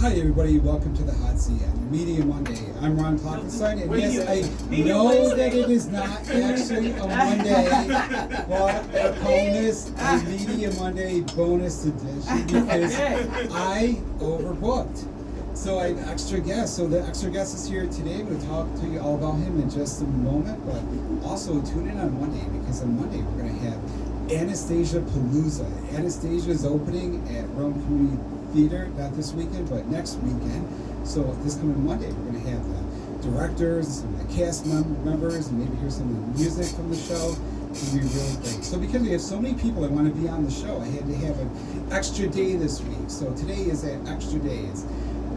Hi everybody, welcome to the Hot Seat on Media Monday. I'm Ron Klopfanstein, and yes, I know that it is not actually a Monday, but we're calling this a Media Monday bonus edition because I overbooked. So I have extra guests. So the extra guest is here today. We'll talk to you all about him in just a moment, but also tune in on Monday because on Monday we're going to have Anastasia Palooza. Anastasia is opening at Rome Community Theater, not this weekend, but next weekend. So this coming Monday, we're going to have the directors, some of the cast members, and maybe hear some of the music from the show. It's going to be really great. So because we have so many people that want to be on the show, I had to have an extra day this week. So today is that extra day. It's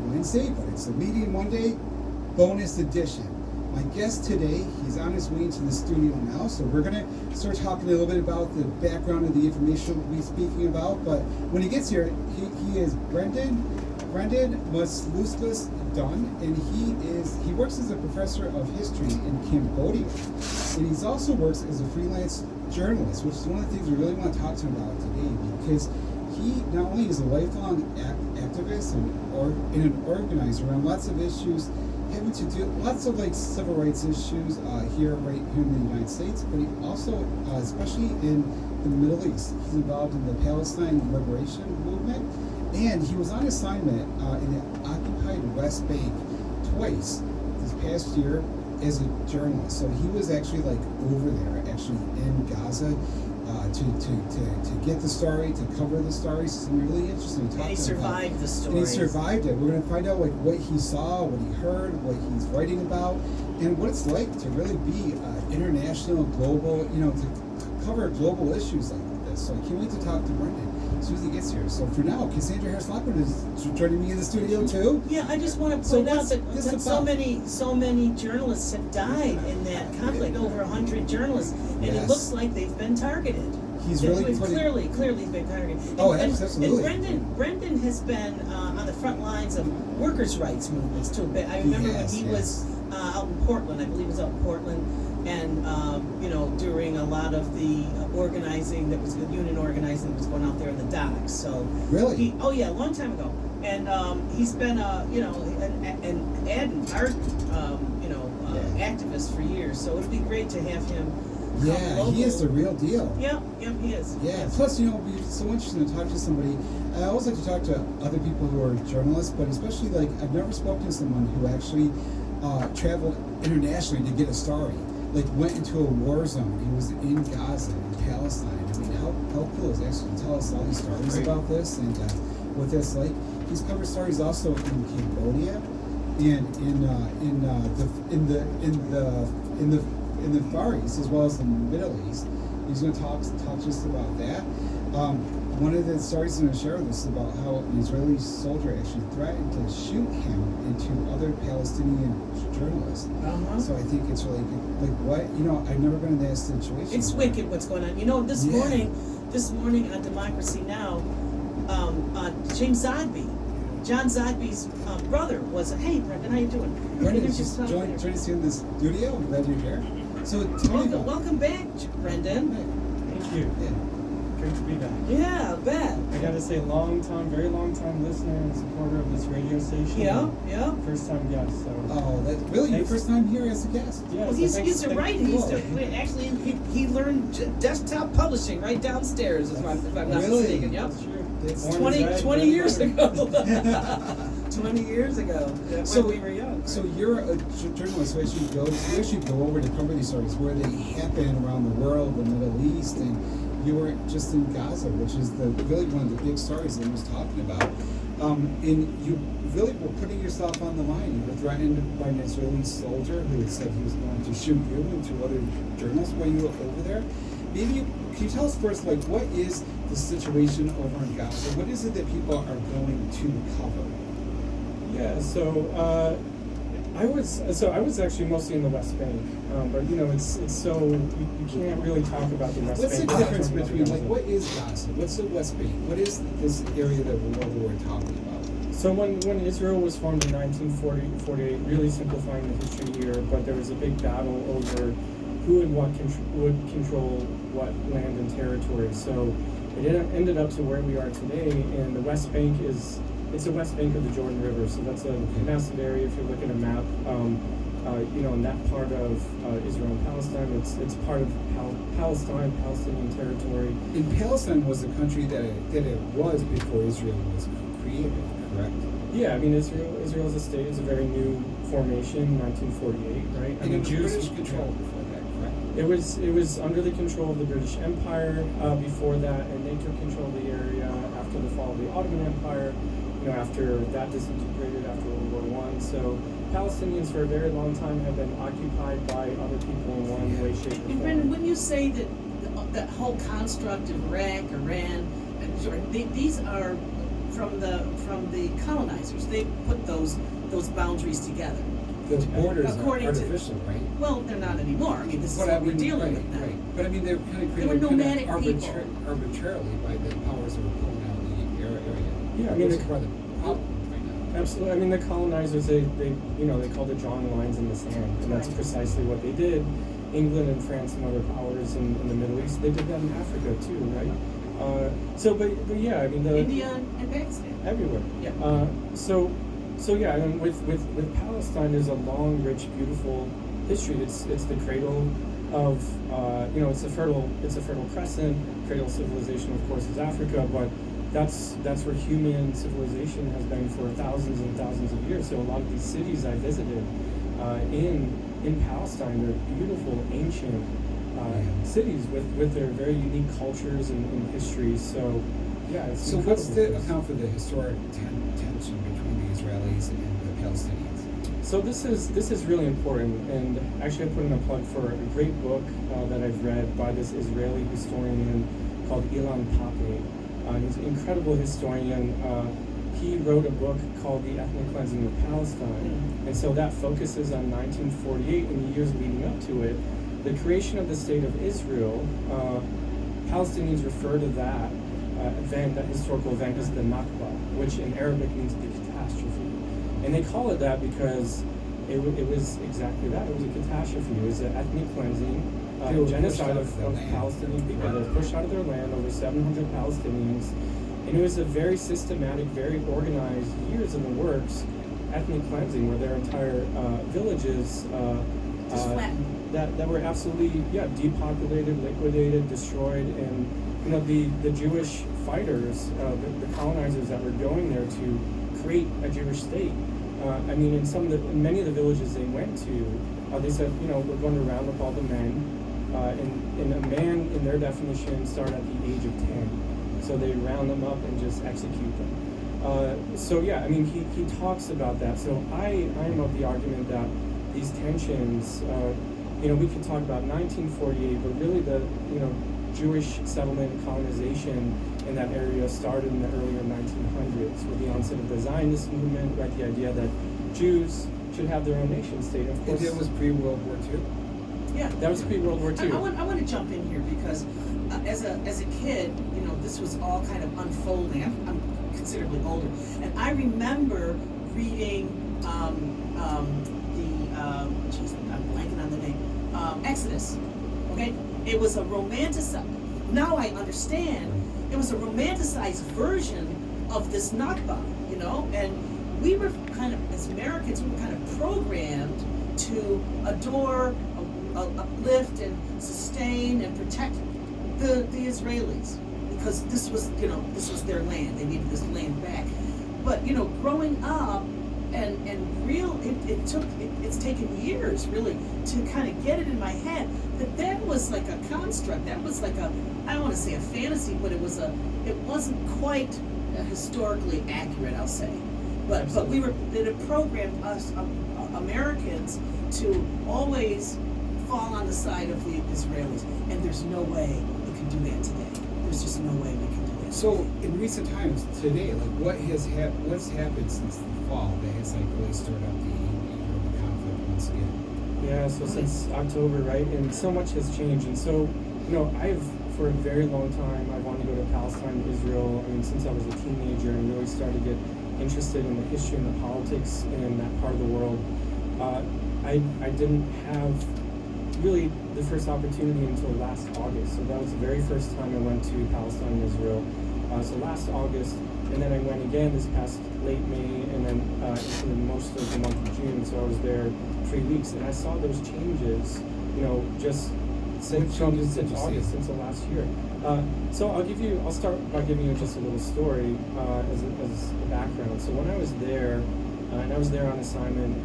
Wednesday, but it's a Media Monday bonus edition. My guest today, he's on his way into the studio now, so we're going to start talking a little bit about the background of the information we'll be speaking about. But when he gets here, he is Brendan Maslauskas Dunn, and he works as a professor of history in Cambodia, and he also works as a freelance journalist, which is one of the things we really want to talk to him about today, because he not only is a lifelong activist and an organizer around lots of issues having to do lots of like civil rights issues here in the United States, but he also, especially in the Middle East, he's involved in the Palestine liberation movement, and he was on assignment in the occupied West Bank twice this past year as a journalist. So he was actually like over there, actually in Gaza, to get the story, to cover the story. So it's really interesting to talk and he survived the story. And he survived it. We're going to find out like what he saw, what he heard, what he's writing about, and what it's like to really be international, global, to cover global issues like this. So I can't wait to talk to Brendan as soon as he gets here. So for now, Cassandra Harris-Lockwood is joining me in the studio too. Yeah, I just want to point out that so many journalists have died in that conflict. Over 100 journalists, and it looks like they've been targeted. He's really clearly been targeted. Absolutely. And Brendan has been on the front lines of workers' rights movements too. I remember when he was out in Portland. I believe he was out in Portland, and during a lot of the organizing that was the union organizing that was going out there in the docks. So really, a long time ago. And he's been an art activist for years. So it'd be great to have him. Yeah, he is the real deal. Yeah, he is. Yeah, plus, it'd be so interesting to talk to somebody. I always like to talk to other people who are journalists, but especially, I've never spoken to someone who actually traveled internationally to get a story. Went into a war zone. He was in Gaza, in Palestine. I mean, how cool is it actually to tell us all these stories about this and what that's like. He's covered stories also in Cambodia and in the Far East as well as the Middle East. He's going to talk just about that. One of the stories I'm going to share with us is about how an Israeli soldier actually threatened to shoot him and two other Palestinian journalists. So I think it's really good. I've never been in that situation. It's wicked what's going on. This morning on Democracy Now, James Zodby, John Zodby's brother was, hey, Brendan, how you doing? Brendan, just join us here in the studio. I'm glad you're here. So welcome back, Brendan. Thank you. Yeah. Great to be back. Yeah, I bet. I gotta say, very long time listener and supporter of this radio station. Yeah. First time guest. So. Oh, that's really your first time here as a guest? Yeah. Well, he's a writer. He learned desktop publishing right downstairs, if I'm not mistaken. Yep. That's true. That's 20 years ago. 20 years ago. When we were young. So you're a journalist who actually go over to cover these stories where they happen around the world, the Middle East, and you were just in Gaza, which is really one of the big stories that I was talking about. And you really were putting yourself on the line. You were threatened by an Israeli soldier who had said he was going to shoot you and two other journalists while you were over there. Can you tell us first, what is the situation over in Gaza? What is it that people are going to cover? Yeah, so I was actually mostly in the West Bank, but it's so you can't really talk about the West Bank. What's the difference between what is Gaza? What's the West Bank? What is this area that we're talking about? So when Israel was formed in 1948, really simplifying the history here, but there was a big battle over who and what would control what land and territory. So it ended up to where we are today, and the West Bank is it's the west bank of the Jordan River, so that's a massive area. If you look at a map, in that part of Israel and Palestine, it's part of Palestine, Palestinian territory. And Palestine was the country that it was before Israel was created, correct? Yeah, I mean Israel as a state is a very new formation, 1948, right? And it was British control before that, correct? It was under the control of the British Empire before that, and they took control of the area after the fall of the Ottoman Empire. After that disintegrated after World War I. So Palestinians for a very long time have been occupied by other people in one way, shape, or And form. Brendan, wouldn't you say that that whole construct of Iraq, Iran, and Jordan, these are from the colonizers? They put those boundaries together. Those borders are According to- artificial, right? Well, they're not anymore. I mean, this is what we're dealing with now. Right. But I mean, they're kind of They were created nomadic arbitrarily by the powers that were pulling out of the area. Yeah, I mean, Those are part of the problem right now. Absolutely. I mean, the colonizers, they called it drawing lines in the sand, and that's Right. precisely what they did. England and France and other powers in the Middle East, they did that in Africa too, right? But yeah, I mean, India and Pakistan. everywhere. Yeah. So yeah, and with Palestine, there's a long, rich, beautiful history. It's the cradle of it's a fertile crescent. Cradle civilization, of course, is Africa, but that's where human civilization has been for thousands and thousands of years. So a lot of these cities I visited in Palestine, they're beautiful, ancient cities with their very unique cultures and histories. So yeah, it's So what's the incredible. account for the historic tension between the Israelis and the Palestinians? So this is really important, and actually I put in a plug for a great book that I've read by this Israeli historian called Ilan Pappé. He's an incredible historian. He wrote a book called The Ethnic Cleansing of Palestine, and so that focuses on 1948 and the years leading up to it. The creation of the State of Israel, Palestinians refer to that event, that historical event, as the Nakba, which in Arabic means the catastrophe. And they call it that because it was exactly that. It was a catastrophe. It was an ethnic cleansing, genocide of Palestinian people. They were pushed out of their land, over 700 Palestinians. And it was a very systematic, very organized, years in the works, ethnic cleansing, where their entire villages Just flattened. that were absolutely depopulated, liquidated, destroyed, and the Jewish fighters, the colonizers that were going there to create a Jewish state. I mean, in many of the villages they went to, they said, we're going to round up all the men, and a man in their definition started at the age of 10. So they round them up and just execute them. So yeah, I mean, he talks about that. So I am of the argument that these tensions, we could talk about 1948, but really the Jewish settlement and colonization in that area started in the earlier 1900s with the onset of the Zionist movement, right? The idea that Jews should have their own nation state. Of course, And that was pre-World War II? Yeah. that was pre-World War II. I want to jump in here because as a kid, this was all kind of unfolding. I'm considerably older, and I remember reading I'm blanking on the name, Exodus. Okay, it was a romanticized. Now I understand. It was a romanticized version of this Nakba, and we were kind of, as Americans, we were kind of programmed to adore, uplift, and sustain and protect the Israelis because this was their land. They needed this land back. But growing up it's taken years really to kind of get it in my head that was like a construct. That was like I don't want to say a fantasy, but it wasn't quite historically accurate, I'll say. But it had programmed us Americans to always fall on the side of the Israelis, and there's no way we can do that today. There's just no way we can do that. So in recent times, today, like what's happened since the fall that has really stirred up the conflict once again? Yeah, so since October, right? And so much has changed. And so, for a very long time, I wanted to go to Palestine and Israel. I mean, since I was a teenager and really started to get interested in the history and the politics in that part of the world. I didn't have really the first opportunity until last August. So that was the very first time I went to Palestine and Israel. So last August, and then I went again this past late May, and then in most of the month of June. So I was there 3 weeks, and I saw those changes, just since August, since the last year. So I'll start by giving you just a little story as a background. So when I was there, and I was there on assignment,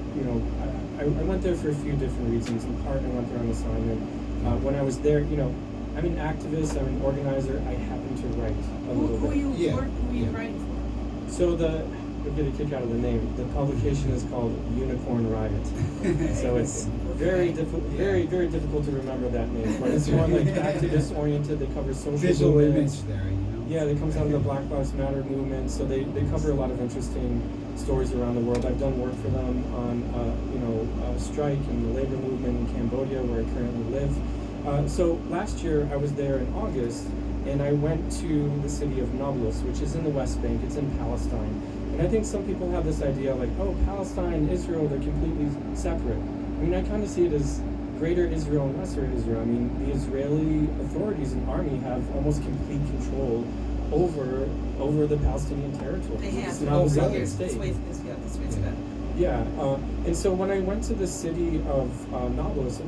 I went there for a few different reasons. In part, I went there on assignment. When I was there, I'm an activist, I'm an organizer, I happen to write a little bit. Who are you writing for? So you'll get a kick out of the name. The publication is called Unicorn Riot. So it's very difficult to remember that name. But it's more like activist oriented. They cover social visual movements. image there, Yeah, they comes out of the Black Lives Matter movement. So they cover a lot of interesting stories around the world. I've done work for them on strike and the labor movement in Cambodia, where I currently live. So last year I was there in August, and I went to the city of Nablus, which is in the West Bank. It's in Palestine. And I think some people have this idea like, oh, Palestine, Israel, they're completely separate. I mean, I kind of see it as greater Israel and lesser Israel. I mean, the Israeli authorities and army have almost complete control over the Palestinian territory. They have. It's not a separate This state. way it's better. Yeah, and so when I went to the city of Nablus,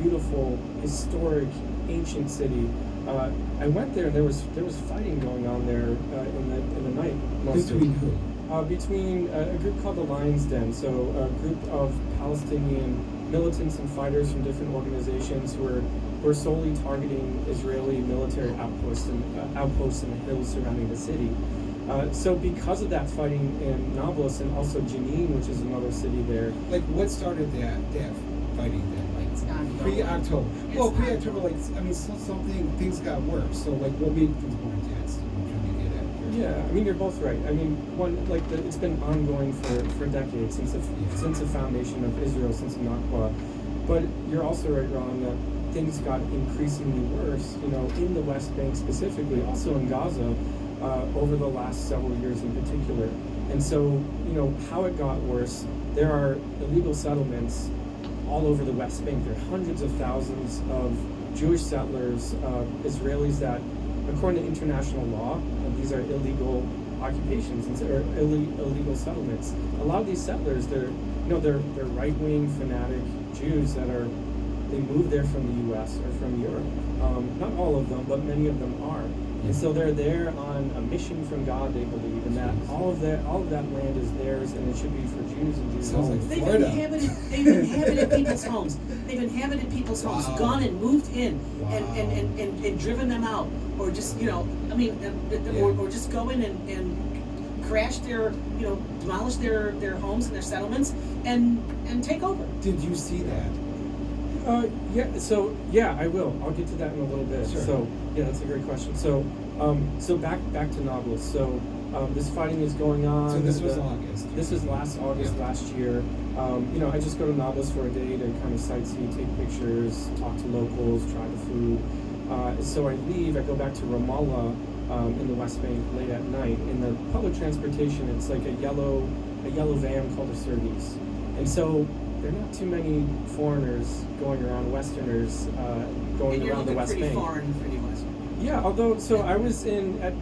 beautiful, historic, ancient city, I went there and there was fighting going on there in the night. Between who? Between a group called the Lion's Den, so a group of Palestinian militants and fighters from different organizations who were solely targeting Israeli military outposts in the hills surrounding the city. So because of that fighting in Nablus and also Jenin, which is another city there. Like, what started that fighting then? Like, pre-October. Well, pre-October, things got worse. So, like, what made things more intense? I'm trying to get at here. Yeah, I mean, you're both right. I mean, it's been ongoing for decades since the foundation of Israel, since Nakba. But you're also right, Ron, that things got increasingly worse, in the West Bank specifically, also in Gaza, over the last several years in particular. And so, how it got worse, there are illegal settlements all over the West Bank. There are hundreds of thousands of Jewish settlers, Israelis that, according to international law, these are illegal occupations or illegal settlements. A lot of these settlers, they're right-wing fanatic Jews that they moved there from the U.S. or from Europe. Not all of them, but many of them are. And so they're there on a mission from God, they believe, and that all of that land is theirs, and it should be for Jews and Jews Sounds only. like They've Florida. inhabited people's homes. They've inhabited people's homes, Wow. gone and moved in, Wow. and driven them out, or just or just go in and crash demolish their homes and their settlements and take over. Did you see that? Yeah, I will. I'll get to that in a little bit. Sure. So, yeah, that's a great question. So back to Nablus. So, this fighting is going on. So this was August. This is last August last year. I just go to Nablus for a day to kind of sightsee, take pictures, talk to locals, try the food. So I leave. I go back to Ramallah in the West Bank late at night. In the public transportation, it's like a yellow van called a service, and so there are not too many foreigners going around, Westerners going around the West Bank. Foreign, pretty much. Yeah, although I was at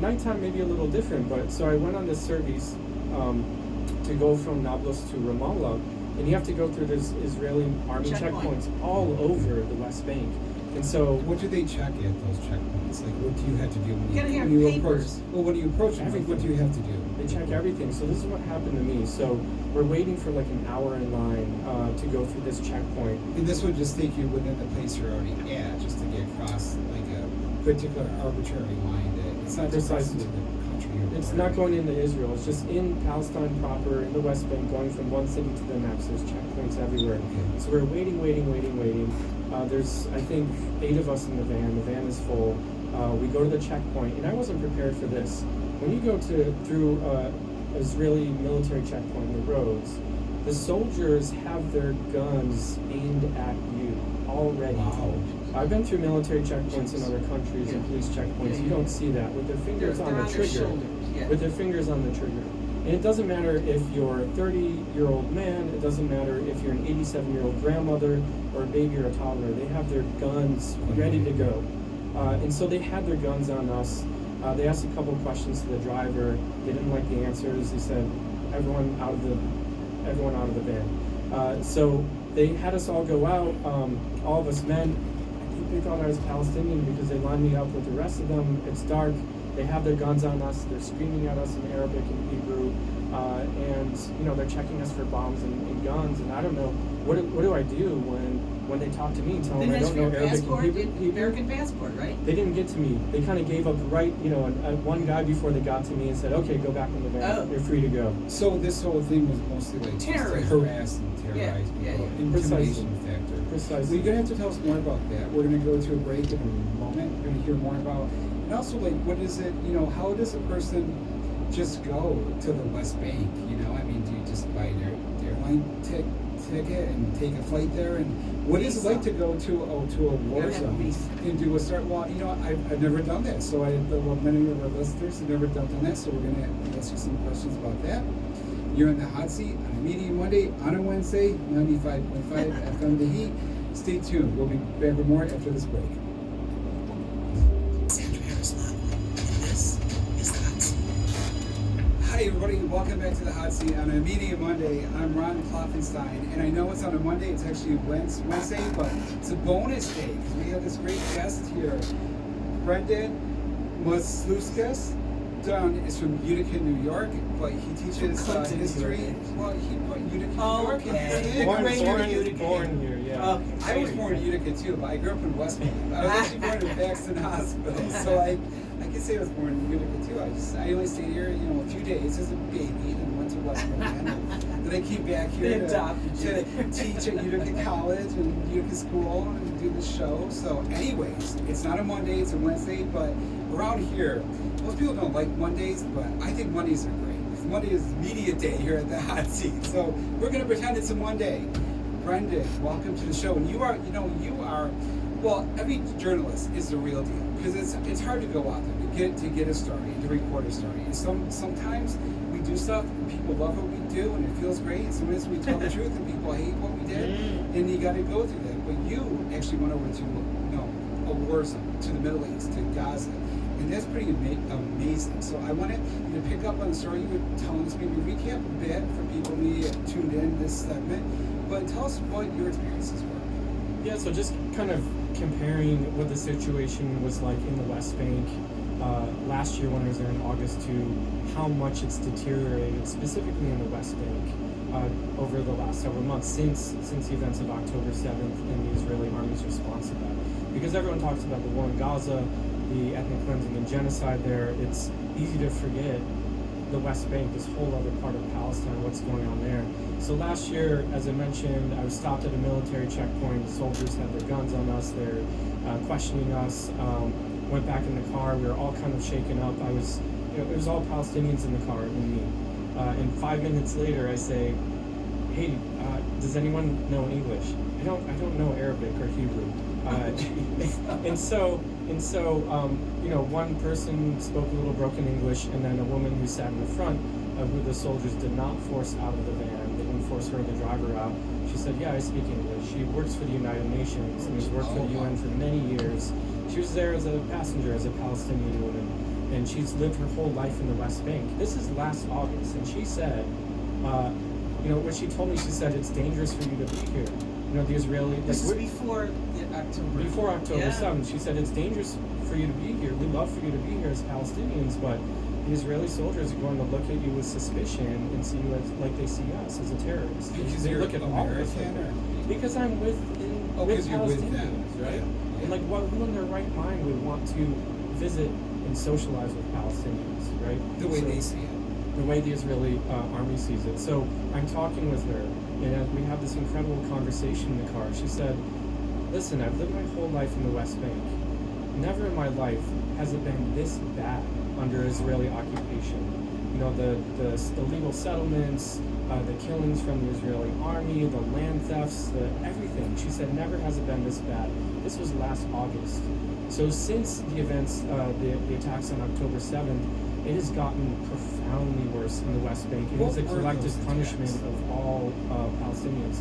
nighttime maybe a little different, but so I went on this service to go from Nablus to Ramallah, and you have to go through this Israeli army checkpoints all over the West Bank. And so, what do they check at those checkpoints? Like, what do you have to do You gotta have when you papers. approach? Well, when you approach them, like, what do you have to do? they check everything. So this is what happened to me. So we're waiting for like an hour in line to go through this checkpoint. And this would just take you within the place you're already at, just to get across like a particular arbitrary line. It's not just Precisely. into the country. It's not going into Israel. It's just in Palestine proper, in the West Bank, going from one city to the next. There's checkpoints everywhere. Okay. So we're waiting. There's, I think, 8 of us in the van. The van is full. We go to the checkpoint, and I wasn't prepared for this. When you go through Israeli military checkpoint in the roads, the soldiers have their guns aimed at you already. Wow. I've been through military checkpoints in other countries and police checkpoints. You don't see that with their fingers on the their trigger. shoulders, yeah. With their fingers on the trigger. And it doesn't matter if you're a 30-year-old man, it doesn't matter if you're an 87-year-old grandmother or a baby or a toddler. They have their guns ready to go. And so they had their guns on us. They asked a couple of questions to the driver. They didn't like the answers. They said, everyone out of the van. So they had us all go out, all of us men. I think they thought I was Palestinian because they lined me up with the rest of them. It's dark. They have their guns on us. They're screaming at us in Arabic and Hebrew. And they're checking us for bombs and guns. And I don't know, what do I do when they talk to me and tell them I don't know Arabic and Hebrew? American passport, right? They didn't get to me. They kind of gave up right, one guy before they got to me and said, okay, go back in the van. Oh. You're free to go. So this whole thing was mostly like Terrorism. to harass and terrorize people. Precisely. Intimidation factor. Precisely. Well, you're gonna have to tell us more about that. We're gonna go to a break in a moment. We're gonna hear more about, and also like, what is it? How does a person just go to the West Bank? I mean, do you just buy an airline ticket and take a flight there? And what is it like to go to a war zone and do a start? Well, I've never done that. So many of our listeners have never done that. So we're gonna ask you some questions about that. You're in the hot seat on a Media Monday on a Wednesday, 95.5 FM The Heat. Stay tuned. We'll be back with more after this break. Hi everybody, welcome back to the Hot Seat on a Media Monday. I'm Ron Klopfanstein, and I know it's on a Monday, it's actually Wednesday, but it's a bonus day because we have this great guest here. Brendan Maslauskas Dunn is from Utica, New York, but he teaches history. Well, he born Utica, New York. Born here, yeah. I was born in Utica too, but I grew up in Westmont. I was actually born in Paxton Hospital, so I can say I was born in Utica too. I only stayed here, a few days as a baby, and went to Westmont. And then I came back here to teach at Utica College and Utica School and do the show. So, anyways, it's not a Monday; it's a Wednesday. But around here, most people don't like Mondays, but I think Mondays are great. Monday is media day here at the Hot Seat, so we're going to pretend it's a Monday. Brendan, welcome to the show. And you are, well, every journalist is the real deal because it's hard to go out there to get a story and to report a story. And sometimes we do stuff and people love what we do and it feels great. And sometimes we tell the truth and people hate what we did, and you got to go through that. But you actually went over to a war zone, to the Middle East, to Gaza. And that's pretty amazing. So I wanted you to pick up on the story you were telling us, maybe recap a bit for people who tuned in this segment, but tell us what your experiences were. Yeah, so just kind of comparing what the situation was like in the West Bank last year when I was there in August to how much it's deteriorated, specifically in the West Bank, over the last several months since the events of October 7th and the Israeli army's response to that. Because everyone talks about the war in Gaza, the ethnic cleansing and genocide there, it's easy to forget the West Bank, this whole other part of Palestine, what's going on there. So last year, as I mentioned, I was stopped at a military checkpoint. The soldiers had their guns on us. They're questioning us. Went back in the car. We were all kind of shaken up. It was all Palestinians in the car and me. And 5 minutes later, I say, "Hey, does anyone know English? I don't know Arabic or Hebrew." And so, one person spoke a little broken English, and then a woman who sat in the front, who the soldiers did not force out of the van, they didn't force her and the driver out. She said, "Yeah, I speak English." She works for the United Nations and has worked for the UN for many years. She was there as a passenger, as a Palestinian woman, and she's lived her whole life in the West Bank. This is last August, and she said, what she told me, she said, "It's dangerous for you to be here." The Israeli... This is before October. Before October 7th. She said, "It's dangerous for you to be here. We'd love for you to be here as Palestinians, but the Israeli soldiers are going to look at you with suspicion and see you like they see us, as a terrorist." Because they you're look at all of us American, like that. Because I'm with you're with them, Palestinians, right? Yeah. And who in their right mind would want to visit and socialize with Palestinians, right? The way they see it. The way the Israeli army sees it. So I'm talking with her, and we have this incredible conversation in the car. She said, "Listen, I've lived my whole life in the West Bank. Never in my life has it been this bad under Israeli occupation. The illegal settlements, the killings from the Israeli army, the land thefts, everything." She said, "Never has it been this bad." This was last August. So since the events, the attacks on October 7th, it has gotten profoundly worse in the West Bank. It is a collective punishment of all Palestinians.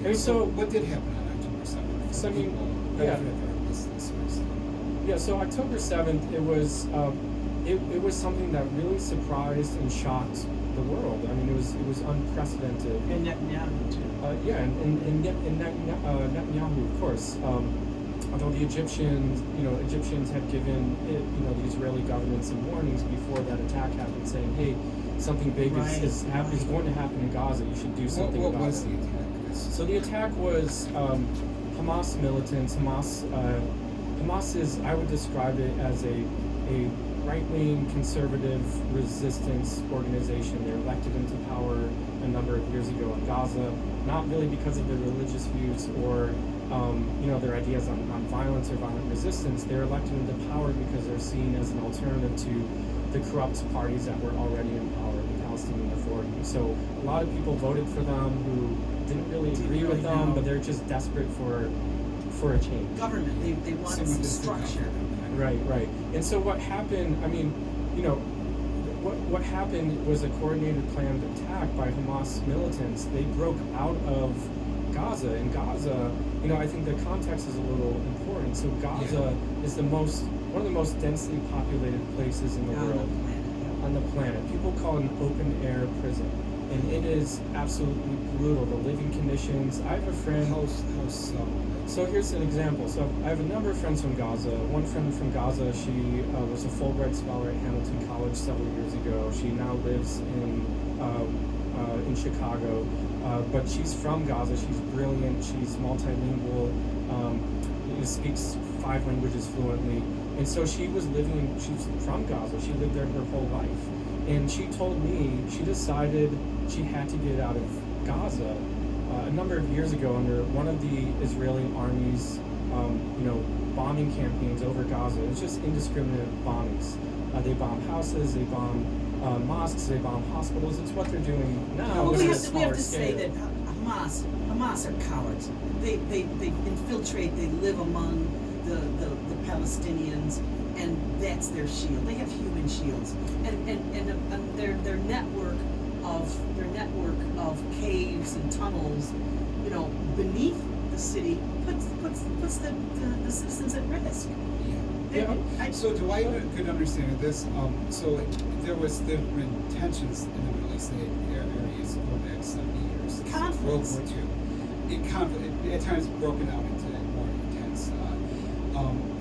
And so, what did happen on October 7th? So, I mean, Yeah, so October 7th, it was it was something that really surprised and shocked the world. I mean, it was unprecedented. And Netanyahu too. Netanyahu, of course. Although the Egyptians had given the Israeli government some warnings before that attack happened, saying, "Hey, something big is going to happen in Gaza. You should do something what about was it." the attack? So the attack was Hamas militants. Hamas is, I would describe it as a right-wing conservative resistance organization. They were elected into power a number of years ago in Gaza, not really because of their religious views or their ideas on violence or violent resistance. They're elected into power because they're seen as an alternative to the corrupt parties that were already in power, the Palestinian Authority. So a lot of people voted for them who didn't really agree with them, but they're just desperate for a change. Government, they wanted some structure. Right. And so what happened, what happened was a coordinated planned attack by Hamas militants. They broke out of Gaza. In Gaza, I think the context is a little important. So Gaza is one of the most densely populated places in the world. On the planet. People call it an open air prison. And it is absolutely brutal. The living conditions. I have a friend. How so? So here's an example. So I have a number of friends from Gaza. One friend from Gaza, she was a Fulbright scholar at Hamilton College several years ago. She now lives in Chicago, but she's from Gaza. She's brilliant. She's multilingual. Speaks 5 languages fluently. And so she's from Gaza. She lived there her whole life. And she told me she decided she had to get out of Gaza a number of years ago under one of the Israeli army's, bombing campaigns over Gaza. It's just indiscriminate bombings. They bomb houses, they bomb mosques, they bomb hospitals. It's what they're doing now. Well, we have to scale. say that Hamas are cowards. They infiltrate. They live among the Palestinians, and that's their shield. They have human shields, and their network of caves and tunnels, beneath the city puts the citizens at risk. So do I could understand this? So there were tensions in the Middle East areas going back 70 years. World War II. It at times broken out into more intense.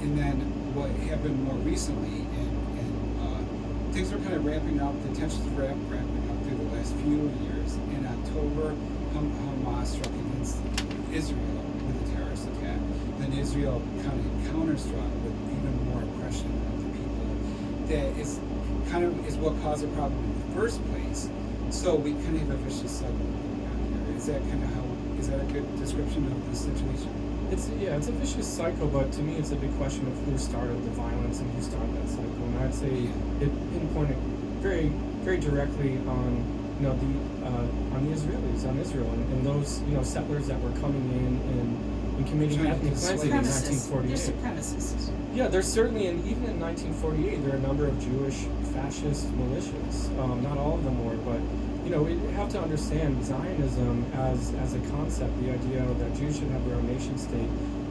And then what happened more recently, and things were kind of ramping up. The tensions were ramping up through the last few years. In October, Hamas struck against Israel with a terrorist attack. Then Israel kind of counter-struck with even more oppression of the people. That is what caused the problem in the first place. So we kind of have a vicious cycle going on here. Is that a good description of the situation? It's a vicious cycle, but to me it's a big question of who started the violence and who started that cycle. And I'd say it pinpointed very, very directly on on the Israelis, on Israel, and those settlers that were coming in and committing ethnic cleansing in 1948. They're supremacists. Yeah, there's certainly, and even in 1948, there are a number of Jewish fascist militias. Not all of them were, but we have to understand Zionism as a concept, the idea that Jews should have their own nation state.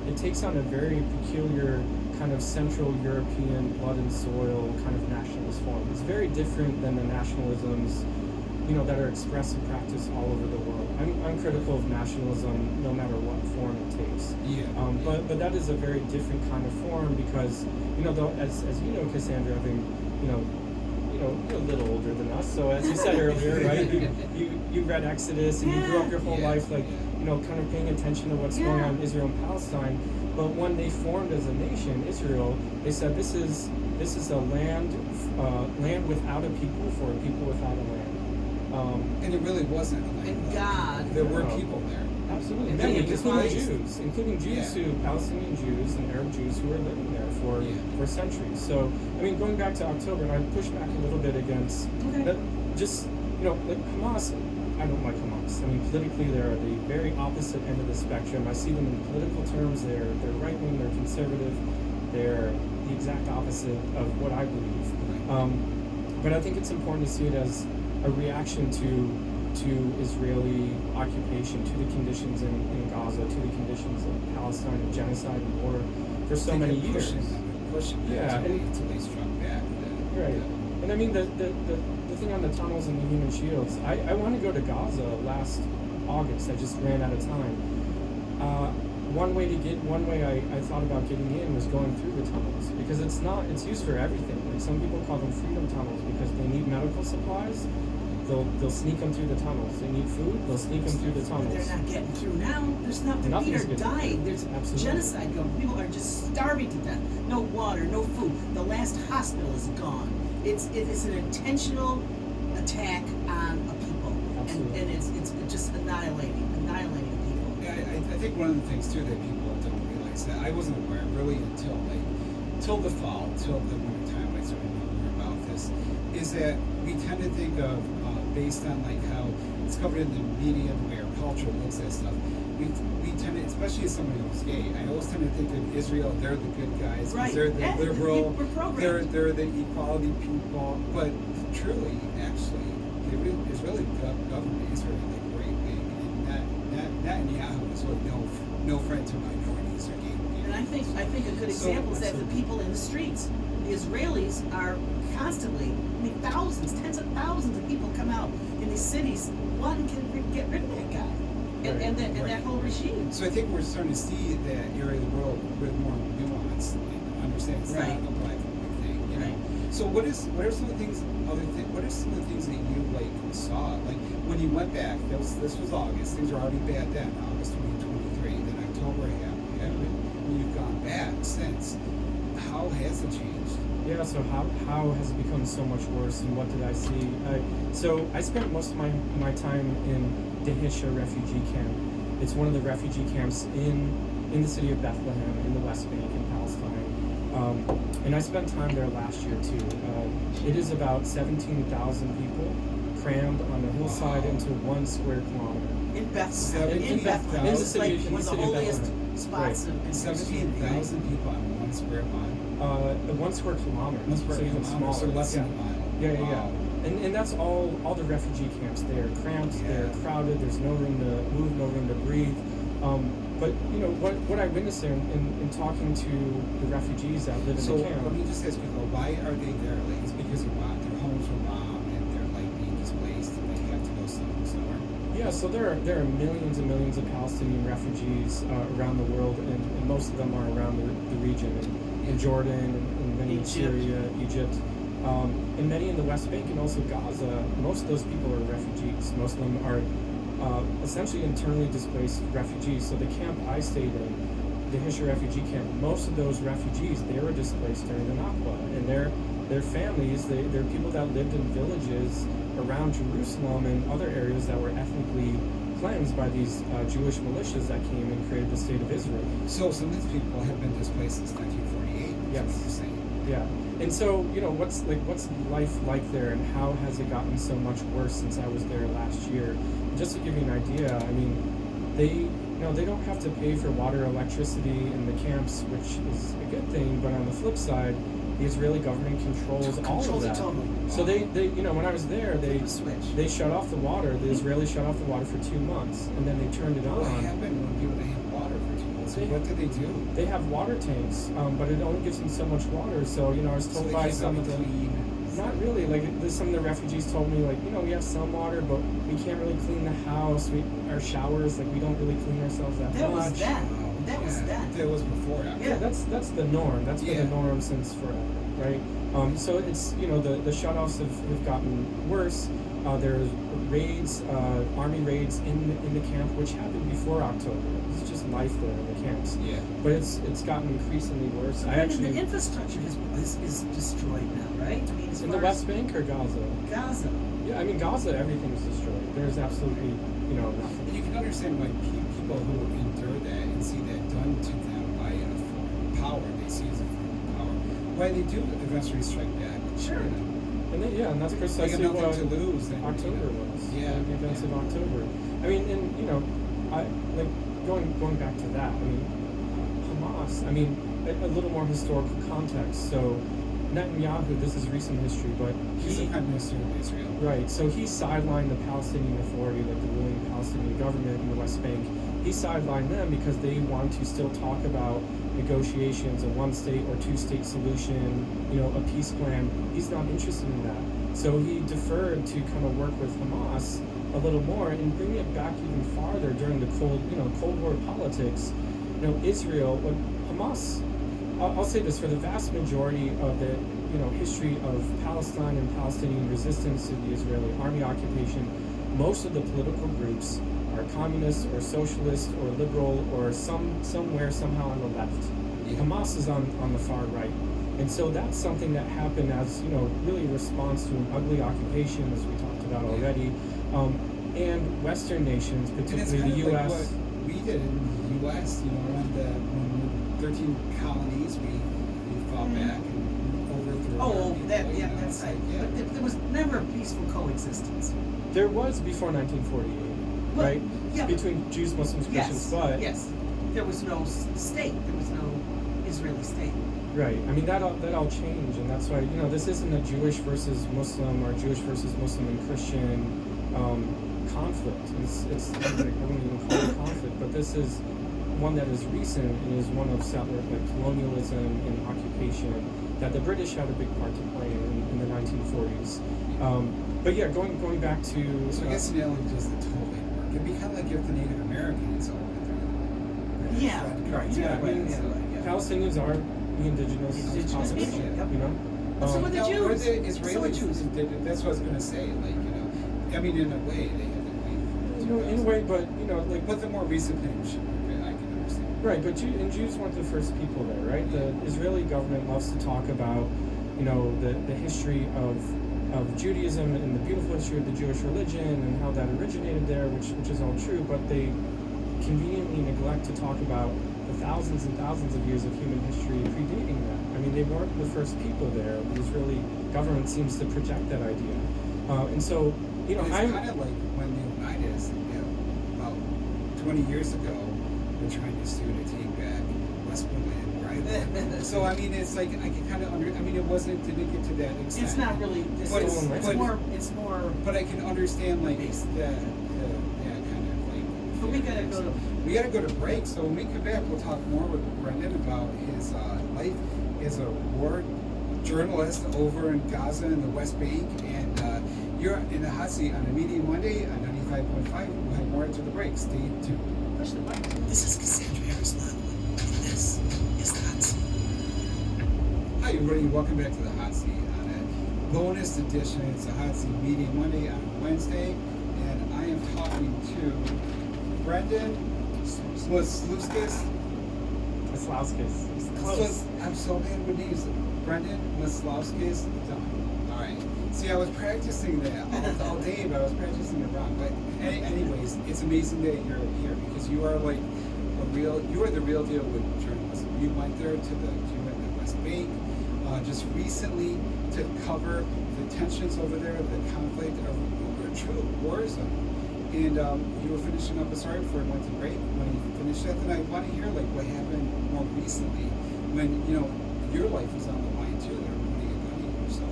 It takes on a very peculiar kind of Central European blood and soil kind of nationalist form. It's very different than the nationalisms that are expressed and practiced all over the world. I'm critical of nationalism no matter what form it takes. But that is a very different kind of form because, though, as you know, Cassandra, having, you're a little older than us, so as you said earlier, right, you read Exodus and you grew up your whole life, like, kind of paying attention to what's going on in Israel and Palestine. But when they formed as a nation, Israel, they said this is a land without a people for a people without a land. And it really wasn't. And God. There were people there. Absolutely. Many, including Jews Palestinian Jews and Arab Jews who were living there for centuries. So, going back to October, and I push back a little bit against that. Just like Hamas. I don't like Hamas. Politically, they're the very opposite end of the spectrum. I see them in political terms. They're right wing. They're conservative. They're the exact opposite of what I believe. But I think it's important to see it as a reaction to Israeli occupation, to the conditions in Gaza, to the conditions of Palestine and genocide and war for so many years. Pushing until they struck back. Right. And I mean, the thing on the tunnels and the human shields, I want to go to Gaza last August. I just ran out of time. One way I thought about getting in was going through the tunnels, because it's used for everything. Like, some people call them freedom tunnels because they need medical supplies. They'll sneak them through the tunnels. They need food, they'll sneak them through the tunnels. But they're not getting through now. There's nothing. People are dying. There's genocide going. People are just starving to death. No water, no food. The last hospital is gone. It's an intentional attack on a people, and it's just annihilating people. Yeah, I think one of the things too that people don't realize, that I wasn't aware really until the fall, till the winter time, I started knowing about this, is that we tend to think of, based on like how it's covered in the media, the way our culture looks at stuff, we tend to, especially as somebody who's gay, I always tend to think of Israel, they're the good guys, Right. they're the liberal, they're they're the equality people, but truly, actually, Israeli government is really like great big, and Netanyahu is really no friend to minorities or gay people. And I think a good example is that the people in the streets, the Israelis are constantly, thousands, tens of thousands of people come out in these cities. One can get rid of that guy and that whole regime. So I think we're starting to see that area of the world with more nuance and understand it's not a black and white thing. You know? So what are some of the things? What are some of the things that you like saw? Like when you went back, this was August. Things were already bad then, August 2023. Then October happened. When you've gone back since, how has it changed? Yeah, so how has it become so much worse, and what did I see? So I spent most of my time in Dehisha refugee camp. It's one of the refugee camps in the city of Bethlehem in the West Bank in Palestine. And I spent time there last year too. It is about 17,000 people crammed on a hillside into 1 square kilometer. In Bethlehem. In Bethlehem. In the city, like one of the holiest spots right. in 17,000 people on 1 square mile. 1 square kilometer. 1 square so even kilometer, smaller. so less than a mile. Yeah. Wow. And that's all the refugee camps. They're cramped, they're crowded, there's no room to move, no room to breathe. But you know what I witnessed there in talking to the refugees that live in the camp. So let me just ask you, why are they there? Like, it's because their homes were bombed and they're like being displaced and they have to go somewhere. Yeah, so there are millions and millions of Palestinian refugees around the world, and most of them are around the region, in Jordan, and many in Syria, Egypt. And many in the West Bank and also Gaza. Most of those people are refugees. Most of them are essentially internally displaced refugees. So the camp I stayed in, the Dehisha refugee camp, most of those refugees, they were displaced during the Nakba. And their families, they're people that lived in villages around Jerusalem and other areas that were ethnically cleansed by these Jewish militias that came and created the state of Israel. So some of these people have been displaced since 1948. Yes. What you're saying. Yeah. And so, you know, what's life like there, and how has it gotten so much worse since I was there last year? Just to give you an idea, I mean, they don't have to pay for water, electricity in the camps, which is a good thing. But on the flip side, the Israeli government controls all of that. Totally. So they when I was there, they shut off the water. The Israelis shut off the water for 2 months, and then they turned it on. What happened when people didn't have water for 2 months? What did they do? They have water tanks, but it only gives them so much water. So I was told by some of them. Not really. Like some of the refugees told me, like, we have some water, but we can't really clean the house. Our showers, like, we don't really clean ourselves that much. That was before. Yeah, that's the norm. That's been the norm since forever, right? So it's the shutoffs have gotten worse. There's raids, army raids in the camp, which happened before October. It's just life there in the camps. Yeah. But it's gotten increasingly worse. The infrastructure is destroyed now, right? I mean, in the West Bank or Gaza? Gaza. Yeah, I mean, Gaza, everything's destroyed. There's absolutely nothing. And you can understand why people who endure that and see that done to them by a foreign power, they see as a foreign power, why they do eventually strike back. Sure. And that's precisely what to lose. October was. Yeah. The events of October. I mean, and going back to that. I mean, Hamas. I mean, a little more historical context. So, Netanyahu, this is recent history, but He's the Prime Minister of Israel. right, so he sidelined the Palestinian Authority, like the ruling Palestinian government in the West Bank. He sidelined them because they want to still talk about negotiations, a one-state or two-state solution, a peace plan. He's not interested in that. So he deferred to kind of work with Hamas a little more and bring it back even farther during the Cold War politics. Israel, what Hamas, I'll say this, for the vast majority of the history of Palestine and Palestinian resistance to the Israeli army occupation, most of the political groups are communist or socialist or liberal or somewhere somehow on the left. Hamas is on the far right. And so that's something that happened as really a response to an ugly occupation, as we talked about already. And Western nations, particularly the U.S. Like what we did in the U.S. Around when 13 colonies, we fought back and overthrew. That's right. Yeah. But there was never a peaceful coexistence. There was before 1948, Well, right? yeah, Between Jews, Muslims, Christians, but yes, there was no state. There was no Israeli state. right. I mean that all changed, and that's why this isn't a Jewish versus Muslim or Jewish versus Muslim and Christian conflict. It's I wouldn't even call it a conflict, but this is one that is recent and is one of settler colonialism and occupation that the British had a big part to play in the 1940s. But yeah, going back to So I guess an analogy doesn't totally work. It'd be kind of like if the Native Americans all went through. Yeah, right. Yeah, I mean, Yeah. Palestinians are the indigenous population, people, yep. you know. So are the Now, Jews. or the So are Israelis, Jews. that's what I was going to say. I mean, in a way, they had to wait. In a way, but But the more recent things, I can understand. right, but Jews weren't the first people there, right? The Israeli government loves to talk about, the history of Judaism and the beautiful history of the Jewish religion and how that originated there, which is all true, but they conveniently neglect to talk about the thousands and thousands of years of human history predating that. I mean, they weren't the first people there. The Israeli government seems to project that idea, and so It's kind of like when the United, about 20 years ago, were trying to sue to take back West Berlin, right? So I mean, it's like I can kind of it didn't get to that extent. It's not really. It's more. But I can understand that kind of like. But we gotta go to break. So when we come back, we'll talk more with Brendan about his life as a war journalist over in Gaza and the West Bank, and you're in the hot seat on a Media Monday on 95.5. We'll have more after the break. Stay tuned. Push the button. This is Cassandra Harris-Lund, and this is The Hot Seat. Hi everybody, welcome back to the Hot Seat on a bonus edition. It's a Hot Seat Media Monday on Wednesday, and I am talking to Brendan Maslauskas. Close. I'm so bad with names. Brendan Maslauskas Dunn. All right. See, I was practicing that all day, but I was practicing it wrong. But anyways, it's amazing that you're here because you are like you are the real deal with journalism. You went there to the West Bank just recently to cover the tensions over there, the conflict over a true war zone. And you were finishing up a story before we went to break. When you finished that, then I want to hear what happened more recently when your life was on the line too. They were putting a gun in you. So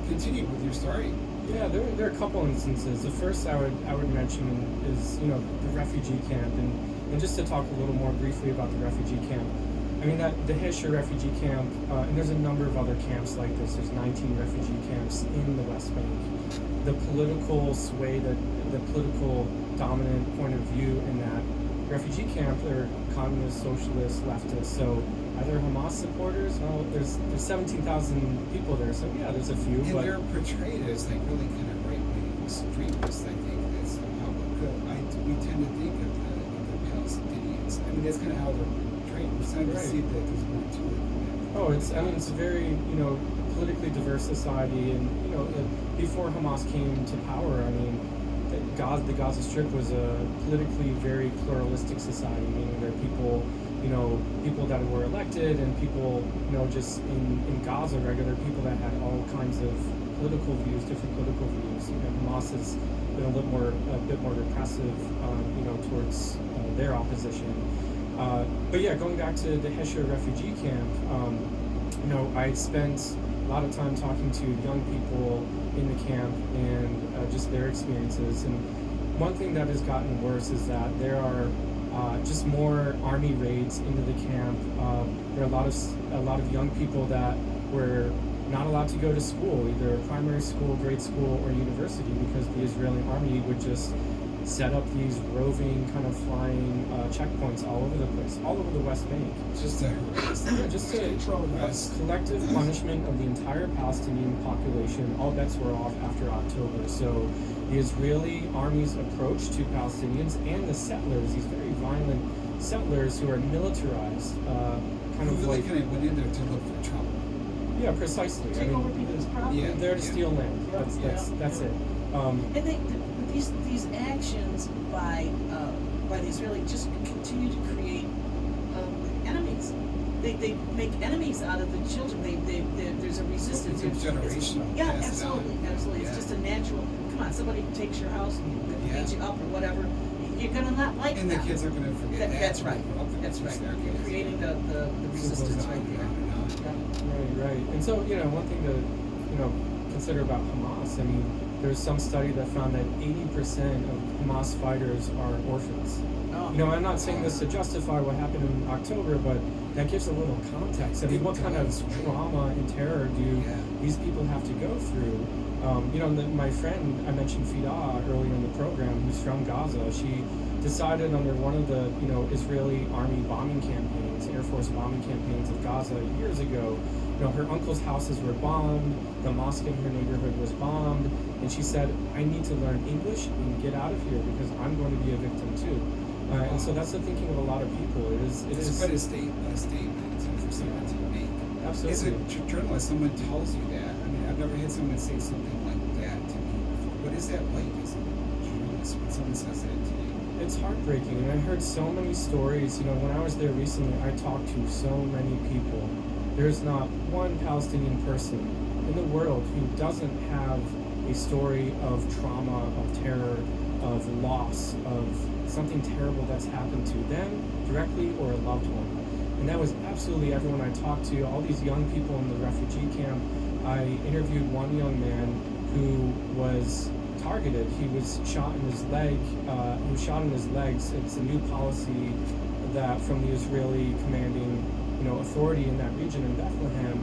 continue with your story. Yeah, there are a couple instances. The first I would mention is the refugee camp, and just to talk a little more briefly about the refugee camp. I mean the Hisher refugee camp, and there's a number of other camps like this. There's 19 refugee camps in the West Bank. The political sway, the political dominant point of view in that refugee camp are communist, socialist, leftist. So either Hamas supporters, well, there's 17,000 people there, so yeah, there's a few. And but they're portrayed as really kind of right-wing extremists. I think that's somehow we tend to think of the Palestinians. I mean, that's kind of how they're portrayed. We're starting to see that there's more to it. Oh, it's a very politically diverse society, and before Hamas came to power, I mean, the Gaza Strip was a politically very pluralistic society, meaning there are people that were elected and people just in Gaza, regular people that had all kinds of political views, different political views. Hamas has been a bit more repressive, towards their opposition. But yeah, going back to the Hisher refugee camp, I had spent a lot of time talking to young people in the camp and just their experiences. And one thing that has gotten worse is that there are just more army raids into the camp. There are a lot of young people that were not allowed to go to school, either primary school, grade school, or university, because the Israeli army would just set up these roving, kind of flying checkpoints all over the place, all over the West Bank. Just a Just a collective punishment of the entire Palestinian population. All bets were off after October. So the Israeli army's approach to Palestinians and the settlers, these very violent settlers who are militarized, kind of really like, kind of went in there to look for trouble. yeah, precisely. Take over people's property. Yeah. They're to steal land. That's it. And these actions by the Israeli just continue to create enemies. They make enemies out of the children. There's a resistance. It's generational. Yeah, Pass it on. absolutely. It's Yeah. just a natural. Come on, somebody takes your house and beats you up or whatever. You're gonna not like And the that. kids are going to forget that. That's right. when they grow up, they're That's gonna right. start You're getting- creating the resistance right there. Right. And so, one thing to, consider about Hamas, I mean, there's some study that found that 80% of Hamas fighters are orphans. Oh. I'm not saying this to justify what happened in October, but that gives a little context. I mean, what kind of trauma and terror do these people have to go through? My friend, I mentioned Fida earlier in the program, who's from Gaza, she decided under one of the, Israeli army bombing campaigns, Air Force bombing campaigns of Gaza years ago, her uncle's houses were bombed, the mosque in her neighborhood was bombed, and she said, I need to learn English and get out of here because I'm going to be a victim too. And so that's the thinking of a lot of people. It is Quite a statement for someone to make. Absolutely. As a journalist, someone tells you that. I mean, I've never had someone say something like that to me before. What is that like as a journalist when someone says that to you? It's heartbreaking, and I heard so many stories. When I was there recently, I talked to so many people. There's not one Palestinian person in the world who doesn't have a story of trauma, of terror, of loss, of something terrible that's happened to them directly or a loved one. And that was absolutely everyone I talked to, all these young people in the refugee camp. I interviewed one young man who was targeted. He was shot in his leg. He was shot in his legs. It's a new policy that from the Israeli commanding, authority in that region in Bethlehem.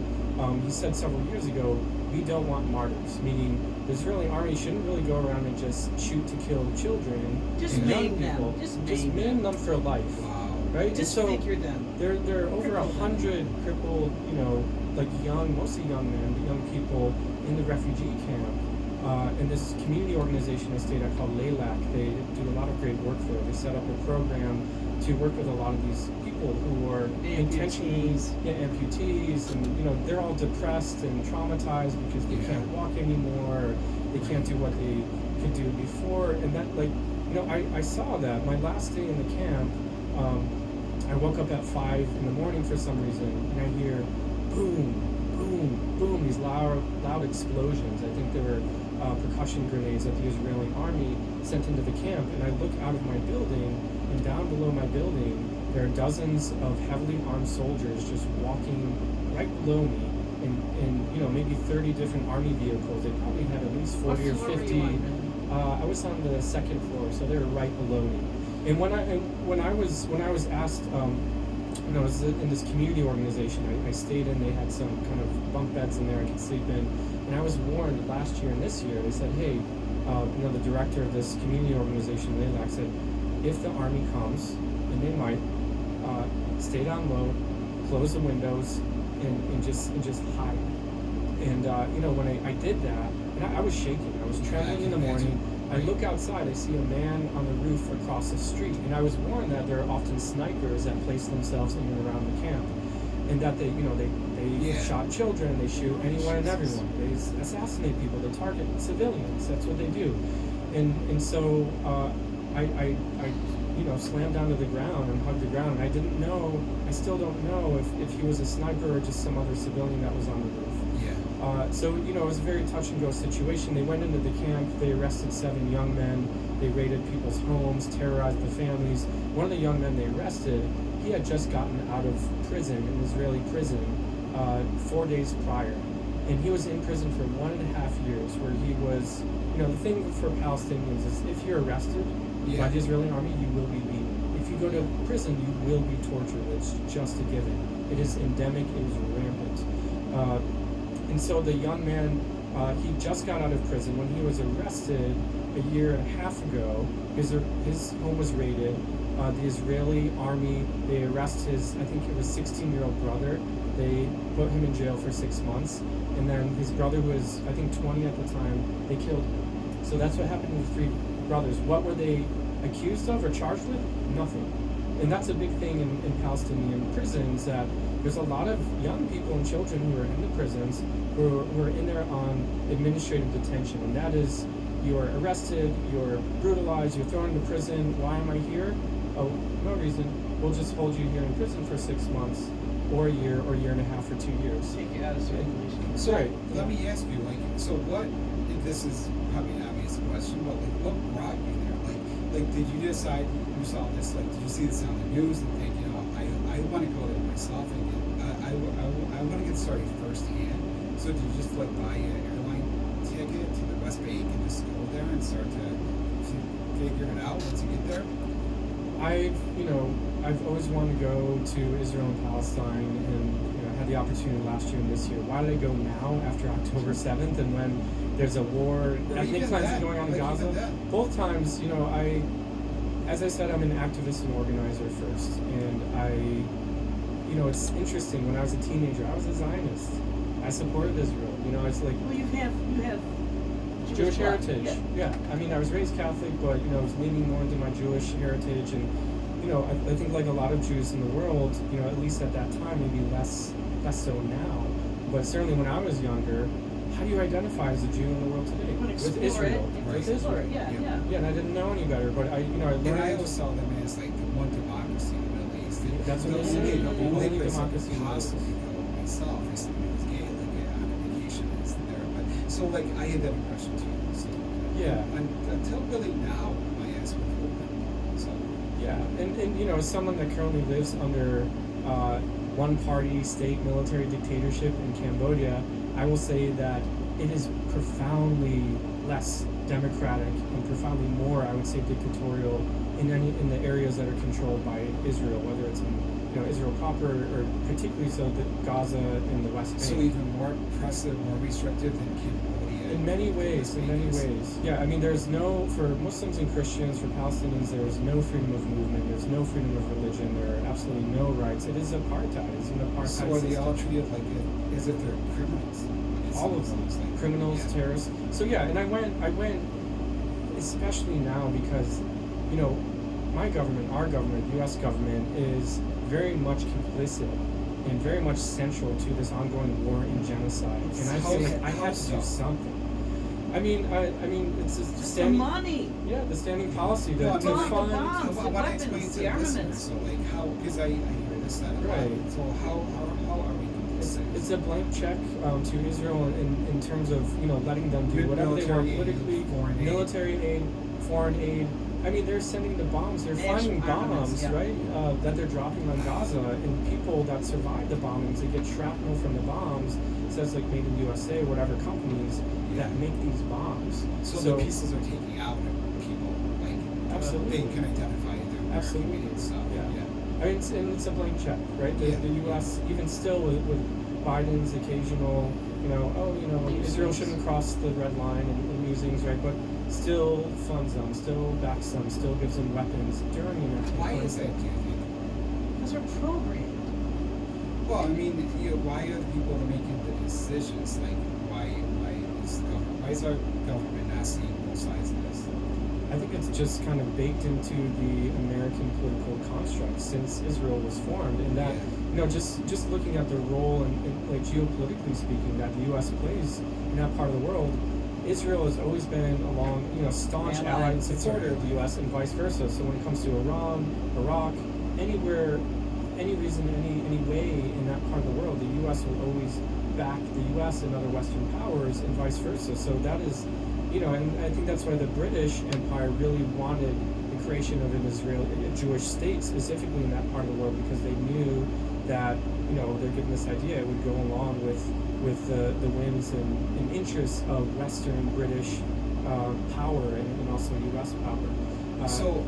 He said several years ago, we don't want martyrs, meaning the Israeli army shouldn't really go around and just shoot to kill children. Just and young maim them. people. Just maim them for life. Wow. Right? Disfigure them. There are over 100 crippled, mostly young men, but young people in the refugee camp. And this community organization I stayed at called LALAC, they do a lot of great work there. They set up a program to work with a lot of these people who are intentionally amputees, and they're all depressed and traumatized because they can't walk anymore, they can't do what they could do before, and that I saw that. My last day in the camp, I woke up at 5 in the morning for some reason, and I hear boom, boom, boom, these loud explosions. I think they were percussion grenades that the Israeli army sent into the camp, and I look out of my building, and down below my building, there are dozens of heavily armed soldiers just walking right below me in maybe 30 different army vehicles. They probably had at least 40 or 50. I was on the second floor, so they were right below me. And when I was asked, I was in this community organization. I stayed in. They had some kind of bunk beds in there I could sleep in. And I was warned last year and this year. They said, hey, the director of this community organization, LALAC, said, if the army comes, and they might, stay down low, close the windows, and just hide. And when I did that, and I was shaking. I was trembling in the morning. I look outside, I see a man on the roof across the street, and I was warned that there are often snipers that place themselves in and around the camp, and that they shot children, they shoot anyone and everyone, they assassinate people, they target civilians. That's what they do, and so I slammed down to the ground and hugged the ground. And I still don't know if he was a sniper or just some other civilian that was on the roof. So it was a very touch and go situation. They went into the camp, they arrested 7 young men, they raided people's homes, terrorized the families. One of the young men they arrested, he had just gotten out of prison, an Israeli prison, 4 days prior. and he was in prison for 1.5 years, where he was, the thing for Palestinians is if you're arrested by the Israeli army, you will be beaten. If you go to prison, you will be tortured. It's just a given. It is endemic. It is rampant. And so the young man, he just got out of prison. When he was arrested a year and a half ago, his home was raided. The Israeli army, they arrest his, I think it was 16-year-old brother. They put him in jail for 6 months. And then his brother, who was, I think, 20 at the time, they killed him. So that's what happened with 3 brothers. What were they accused of or charged with? Nothing. And that's a big thing in Palestinian prisons, that there's a lot of young people and children who are in the prisons who are in there on administrative detention. And that is, you're arrested, you're brutalized, you're thrown into prison. Why am I here? Oh, no reason. We'll just hold you here in prison for 6 months, or a year, or a year and a half, or 2 years. Take you out of circulation. So Right. let me ask you, so what? This is probably an obvious question, but what brought you there? Like, did you decide you saw this? Like, did you see this on the news and think, I want to go there myself and I want to get started firsthand. So did you just buy an airline ticket to the West Bank and just go there and start to figure it out once you get there? I've always wanted to go to Israel and Palestine, and I had the opportunity last year and this year. Why did I go now after October 7th and when there's a war, ethnic cleansing going on in Gaza? Both times, as I said, I'm an activist and organizer first, and it's interesting. When I was a teenager, I was a Zionist. I supported Israel. It's like, Well, you have Jewish heritage. Yeah. I mean, I was raised Catholic, but I was leaning more into my Jewish heritage, and I think like a lot of Jews in the world, at least at that time, maybe less so now, but certainly when I was younger, how do you identify as a Jew in the world today? With Israel, with Israel. Yeah. And I didn't know any better, but I learned. And I always saw them as like the one democracy in the Middle East. That's what they say. The only place I could democracy in the Middle East. possibly go myself is when I was gay, on a vacation is there. But so I had that impression too. So until really now, my eyes were open. So and as someone that currently lives under one-party state military dictatorship in Cambodia, I will say that it is profoundly less democratic and profoundly more, I would say, dictatorial in the areas that are controlled by Israel, whether it's in Israel proper, or particularly so the Gaza and the West Bank. So even more oppressive, more restrictive than Cambodia. In many ways. Yeah, I mean, for Muslims and Christians, for Palestinians, there is no freedom of movement, there's no freedom of religion, there are absolutely no rights. It is apartheid. It's an apartheid So are they system. all treated as if they're criminals? All of them, criminals, terrorists. So and I went, especially now because, my government, our government, U.S. government, is very much complicit and very much central to this ongoing war and genocide. And I feel like I have to do something. I mean, it's just The standing. money. Yeah, the standing policy to The fund. bombs, the What I weapons, explained to the armaments. So how? Because I hear this that a lot. Right. So how are we complicit? It's a blank check to Israel in terms of letting them do whatever they want politically, military aid, foreign aid. I mean, they're sending the bombs. They're finding bombs, right? That they're dropping on Gaza, and people that survive the bombings, they get shrapnel from the bombs. It says like made in USA, whatever companies that make these bombs. So the pieces are taking out people, absolutely. They can identify their Absolutely. immediate stuff. I mean, it's a blank check, right? The U.S. even still with Biden's occasional, Israel shouldn't cross the red line and musings, right? But still funds them, still backs them, still gives them weapons during an ethnic Why is that, conflict. do you think? Because we're programmed. Well, I mean, why are the people that are making the decisions? Like, why is our government not seeing both sides of this? I think it's just kind of baked into the American political construct since Israel was formed, and that just looking at the role and like geopolitically speaking that the U.S. plays in that part of the world, Israel has always been staunch ally and supporter of the U.S. and vice versa. So when it comes to Iran, Iraq, anywhere, any reason, any way in that part of the world, the U.S. will always back the U.S. and other Western powers and vice versa. So that is, and I think that's why the British Empire really wanted the creation of an a Jewish state, specifically in that part of the world, because they knew that, they're given this idea it would go along with the whims and interests of Western British power and also U.S. power. So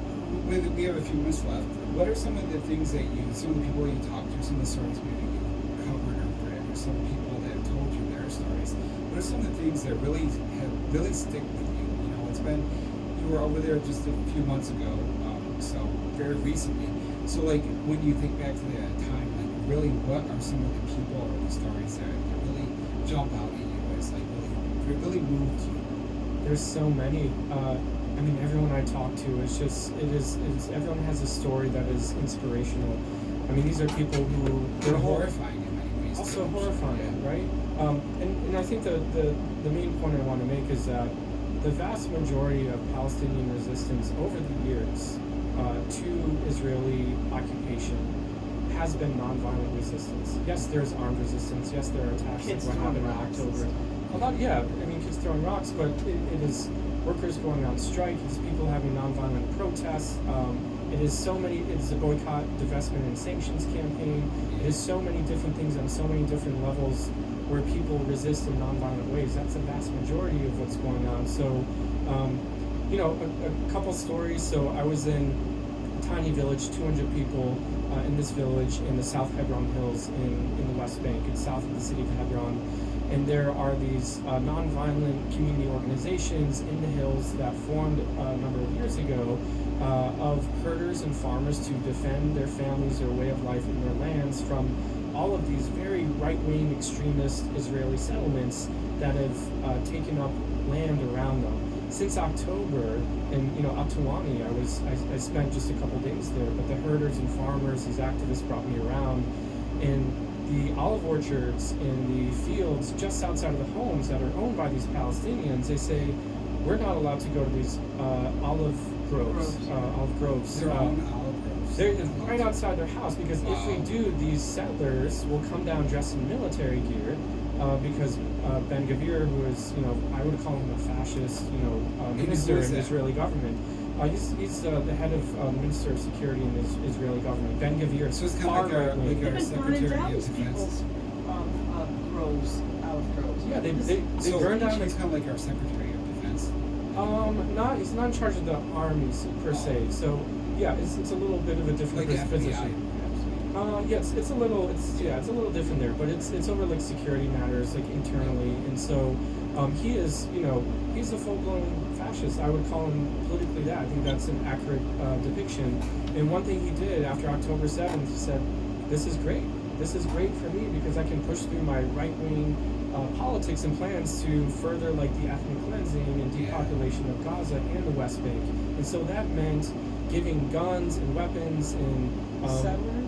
we have a few minutes left. What are some of the things that some of the people you talked to, some of the stories maybe you covered or read, or some people that have told you their stories? What are some of the things that really stick with you? It's been, you were over there just a few months ago, so very recently. So like when you think back to that time, like really, what are some of the people or the stories that really jump out at you as like really moved you? There's so many. Everyone I talk to, everyone has a story that is inspirational. These are people who they're horrifying in many ways. Also horrifying, right? And I think the main point I want to make is that the vast majority of Palestinian resistance over the years to Israeli occupation has been nonviolent resistance. Yes, there's armed resistance. Yes, there are attacks like what happened in October. Kids throwing rocks, but it is workers going on strike. It's people having nonviolent protests. It is a boycott, divestment, and sanctions campaign. It is so many different things on so many different levels where people resist in nonviolent ways. That's the vast majority of what's going on. So, a couple stories. So I was in a tiny village, 200 people in this village in the South Hebron Hills in the West Bank. It's south of the city of Hebron. And there are these nonviolent community organizations in the hills that formed a number of years ago of herders and farmers to defend their families, their way of life, and their lands from all of these very right-wing extremist Israeli settlements that have taken up land around them. Since October, and up to Wani, I spent just a couple days there, but the herders and farmers, these activists brought me around, and the olive orchards in the fields just outside of the homes that are owned by these Palestinians, they say, we're not allowed to go to these olive groves. Their own olive groves. They're right outside their house, because if we do, these settlers will come down dressed in military gear, because Ben Gvir, who is, I would call him a fascist, minister in the Israeli government. He's the head of the Minister of Security in the Israeli government. Ben Gvir. So it's kind of like our Secretary of Defense. People's groves, olive groves. Yeah, they burned down. He's kind of like our Secretary of Defense. He's not in charge of the armies per se. So yeah, it's a little bit of a different like position. Yes, it's a little different there, but it's over like security matters, like internally, and so he is, he's a full-blown fascist. I would call him politically that. I think that's an accurate depiction. And one thing he did after October 7th, he said, "This is great. This is great for me because I can push through my right-wing politics and plans to further like the ethnic cleansing and depopulation of Gaza and the West Bank." And so that meant giving guns and weapons and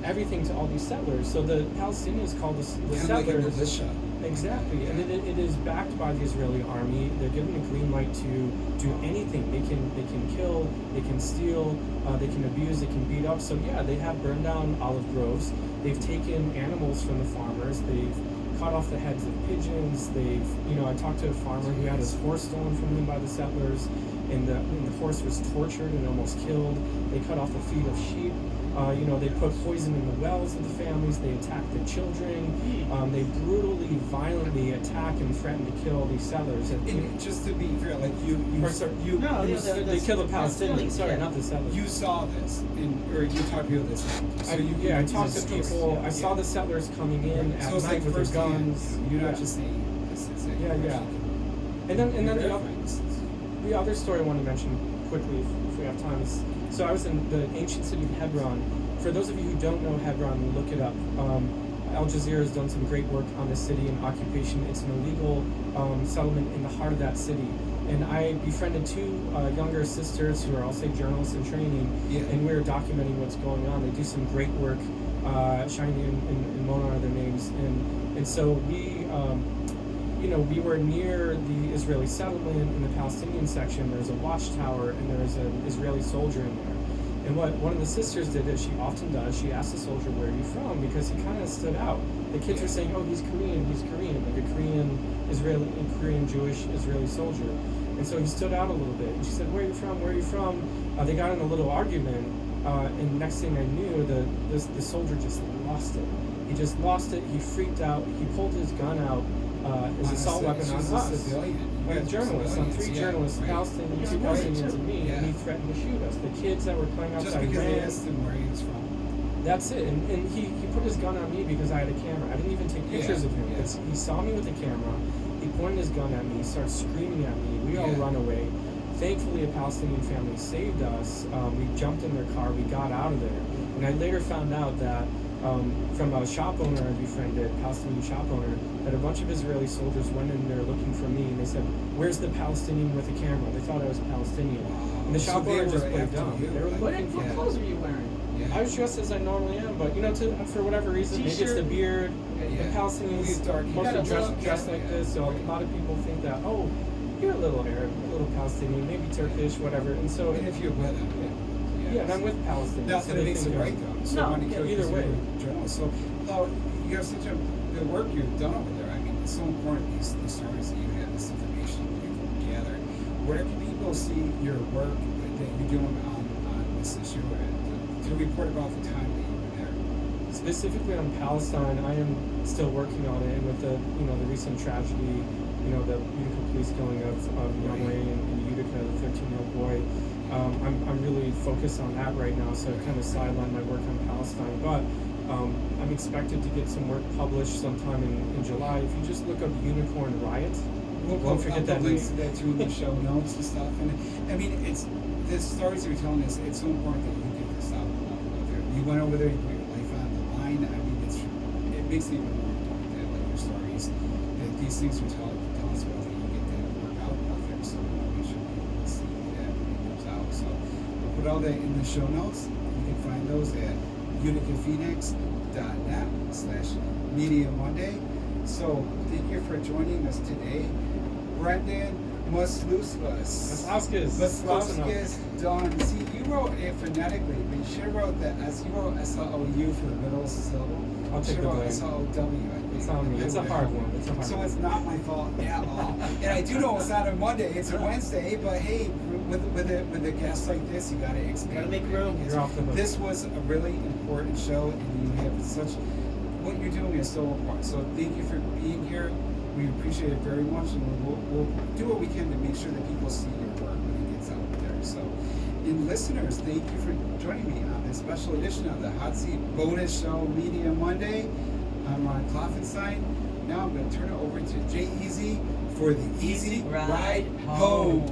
everything to all these settlers. So the Palestinians call the settlers like a militia. Exactly, and it is backed by the Israeli army. They're given a green light to do anything. They can kill, they can steal, they can abuse, they can beat up. So yeah, they have burned down olive groves. They've taken animals from the farmers. They've cut off the heads of pigeons. I talked to a farmer who had his horse stolen from him by the settlers, and the horse was tortured and almost killed. They cut off the feet of sheep. They put poison in the wells of the families. They attack the children. They brutally, violently attack and threaten to kill these settlers. And just to be fair, like they kill the Palestinians. Sorry, not the settlers. You saw this, or you talked to this. So I talked to people. I saw the settlers coming in at night with their guns. You're not just saying this is it. Yeah. And then the other story I want to mention quickly, if we have time, is so I was in the ancient city of Hebron. For those of you who don't know Hebron, look it up. Al Jazeera has done some great work on the city and occupation. It's an illegal settlement in the heart of that city. And I befriended two younger sisters who are, I'll say, journalists in training, and we're documenting what's going on. They do some great work. Shiny and Mona are their names. And so we were near the Israeli settlement in the Palestinian section. There's a watchtower, and there's an Israeli soldier in there. And what one of the sisters did, as she often does, she asked the soldier, "Where are you from?" Because he kind of stood out. The kids were saying, "Oh, he's Korean, like a Korean Jewish Israeli soldier." And so he stood out a little bit. And she said, "Where are you from? Where are you from?" They got in a little argument, and next thing I knew, the soldier just lost it. He just lost it. He freaked out. He pulled his gun out, his assault weapon on us. On journalists, on three journalists, Palestinians, two Palestinians, and me, and he threatened to shoot us. The kids that were playing outside Just because ran. they asked him where he was from. That's it, and he put his gun on me because I had a camera. I didn't even take pictures of him. Yeah. He saw me with the camera, he pointed his gun at me, he started screaming at me, we all run away. Thankfully, a Palestinian family saved us. We jumped in their car, we got out of there. And I later found out that from a shop owner I befriended, Palestinian shop owner, that a bunch of Israeli soldiers went in there looking for me, and they said, "Where's the Palestinian with the camera?" They thought I was Palestinian. And the shop owner just played dumb. They were looking for What clothes were you wearing? I was dressed as I normally am, but for whatever reason, maybe it's the beard. The Palestinians mostly dress like this, so a lot of people think that, oh, you're a little Arab, a little Palestinian, maybe Turkish, whatever. And so, And if you're with him, and I'm with Palestinians. Not that it makes it right though. So when either way. Journalist. So you have such the work you've done over there. I mean, it's so important these stories that you have, this information you've gathered. Where can people see your work that you're doing on this issue to report about the time that you were there? Specifically on Palestine, I am still working on it, and with the recent tragedy, the Utica police killing of Young Wei in Utica, the 13-year-old boy. I'm really focused on that right now, so I kind of sidelined my work on Palestine. But I'm expected to get some work published sometime in July. If you just look up Unicorn Riot, We'll forget that links to name. that too in the show notes and stuff. And I mean, it's the stories you're telling us. It's so important that you get this out there. You went over there, you put your life on the line. I mean, it makes it even more important that like your stories, that these things you tell us about, that you get that work out there. So make sure people see that when it comes out. So we'll put all that in the show notes. You can find those at unicaphoenix.net/Media Monday. So thank you for joining us today. Brendan Maslauskas Dunn. See, you wrote it phonetically, but you should have wrote that you wrote S-L-O-U for the middle syllable. I'll take the blame. S-L-O-W. It's on me. It's a hard one. So it's not my fault at all. And I do know it's not a Monday, it's a Wednesday, but hey, with a guest like this, you gotta expand. Gotta make room. You're off the hook. This was a really important show, and you have what you're doing is so important. So thank you for being here. We appreciate it very much, and we'll do what we can to make sure that people see your work when it gets out there. So, and listeners, thank you for joining me on this special edition of the Hot Seat Bonus Show Media Monday. I'm Ron Klopfanstein. Now I'm going to turn it over to Jay Easy for the Easy Ride Home.